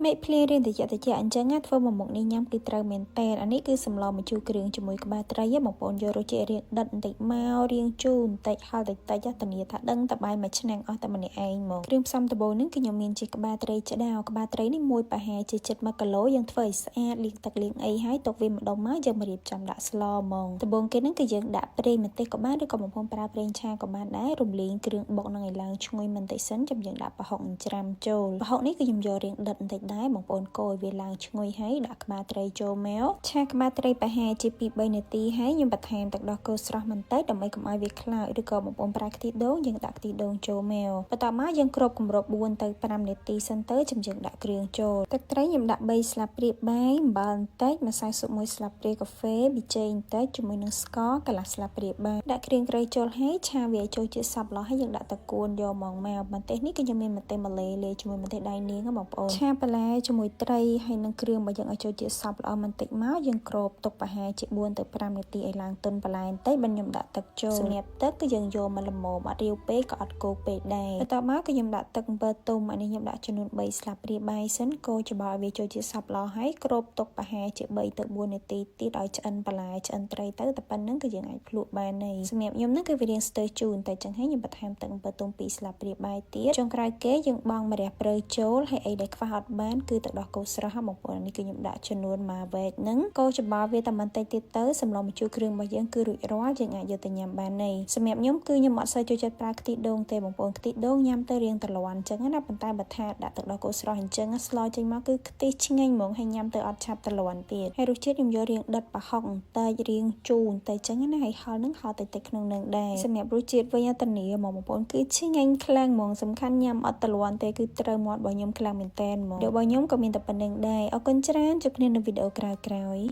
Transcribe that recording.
មេភ្លារៀងតិចអញ្ចឹងធ្វើមកមុខនេះញ៉ាំគឺត្រូវមែនតែនអានេះគឺសម្លម្ជូរគ្រឿងជាមួយក្បាលត្រីបងប្អូនយករសជាតិរៀងដិតបន្តិចមករៀងជូរបន្តិចហឹរតិចធានាថាដឹងតែបាយមួយឆ្នាំងអស់តែម្នាក់ឯងមកគ្រឿងផ្សំដំបូងនេះគឺខ្ញុំមានជាក្បាលត្រីឆ្ដោក្បាលត្រីនេះមួយប្រហែលជាចិត្ត1គីឡូយើងធ្វើឲ្យស្អាតលាងទឹកលាងអីហើយទុកវាម្ដុំមកយើងមករៀបចំដាក់ស្លមកដំបូងគេហ្នឹងគឺយើងដាក់ប្រេងម្ទេសក៏បានឬក៏បងប្អូនប្រើប្រេងឆាក៏បានដែររំលីងគ្រឿងបុកនឹងឲ្យឡើងឈ្ងុយបន្តិចសិនចាំយើងដាក់ប្រហុកច្រាំចូលប្រហុកនេះគឺខ្ញុំយករៀងដិតបន្តិចដែរបងប្អូនកូរឲ្យវាឡើងឈ្ងុយហើយដាក់ក្បាលត្រីចូលមកឆាក្បាលត្រីប្រហែលជា2-3នាទីហើយខ្ញុំបន្ថែមទឹកដោះគោស្រស់បន្តិចដើម្បីកុំឲ្យវាខ្លោចឬក៏បងប្អូនប្រើខ្ទិះដូងយើងដាក់ខ្ទិះដូងចូលមកបន្ទាប់មកយើងគ្របគម្រប4ទៅ5នាទីសិនទៅចាំយើងដាក់គ្រឿងចូលទឹកត្រីខ្ញុំដាក់3ស្លាបព្រាបាយអំបិលបន្តិចម្សៅស៊ុប1ស្លាបព្រាកាហ្វេប៊ីចេងបន្តិចជាមួយនឹងស្ករកន្លះស្លាបព្រាបាយដាក់គ្រឿងត្រីចូលហើយឆាវាឲ្យចូលជាតិសព្វល្អហើយយើងដាក់ទឹកគួនយកមកម្ទេសនេះគឺខ្ញុំមានម្ទេសម្លេលាយជាមួយម្ទេសដៃនាងបងប្អូនឆាបន្លែជាមួយត្រីហើយនឹងគ្រឿងរបស់យើងឲ្យចូលជាតិសព្វល្អបន្តិចមកយើងគ្របទុកប្រហែលជា4ទៅ5នាទីឲ្យឡើងទន់បន្លែបន្តិចបើខ្ញុំដាក់ទឹកចូលសម្រាប់ទឹកគឺយើងយកមកល្មមអត់រាវពេកក៏អត់គោពេកដែរបន្ទាប់មកគឺខ្ញុំដាក់ទឹកអំបិលទុំអានេះខ្ញុំដាក់ចំនួន3ស្លាបព្រាបាយសិនកូរច្បល់ឲ្យវាចូលជាតិសព្វល្អហើយគ្របទុកប្រហែលជា3ទៅ4នាទីទៀតឲ្យឆ្អិនបន្លែឆ្អិនត្រីទៅតែប៉ុណ្្នឹងគឺយើងអាចភ្លក់បានហើយសម្រាប់ខ្ញុំហ្នឹងគឺវារៀងស្ទើរជូរតែចឹងហើយខ្ញុំបន្ថែមទឹកអំបិលទុំ2ស្លាបព្រាបាយទៀតចុងក្រោយគេយើងបង់ម្រះព្រៅចូលហើយអីដែលខ្វះអត់បានគឺទឹកដោះគោស្រស់បងប្អូននេះគឺខ្ញុំដាក់ចំនួនមួយវែកហ្នឹងកូរច្បល់វាតែបន្តិចទៀតទៅសម្លម្ជូរគ្រឿងរបស់យើងគឺរួចរាល់យើងអាចយកទៅញ៉ាំបានហើយសម្រាប់ខ្ញុំគឺខ្ញុំអត់សូវចូលចិត្តប្រើខ្ទិះដូងទេបងប្អូនខ្ទិះដូងញ៉ាំទៅរៀងទ្រាំអញ្ចឹងណាប៉ុន្តែបើថាដាក់ទឹកដោះគោស្រស់អញ្ចឹងស្លចេញមកគឺខ្ទិះឆ្ងាញ់ហ្មងហើយញ៉ាំទៅអត់ឆាប់ទ្រាំទៀតហើយរសជាតិខ្ញុំយករៀងដិតប្រហុកបន្តិចរៀងជូរបន្តិចអញ្ចឹងណាហើយហឹរនឹងហឹរតិចក្នុងនឹងដែរសម្រាប់រសជាតិវិញអត្តនីបងប្អូនគឺឆ្ងាញ់ខ្លាំងហ្មងសំខាន់ញ៉ាំអត់ទ្រាំទេគឺត្រូវមាត់របស់ខ្ញុំខ្លាំងមែនតើហ្មងរបស់ខ្ញុំក៏មានតែប៉ុណ្្នឹងដែរអរគុណច្រើនជួបគ្នានៅវីដេអូក្រោយៗ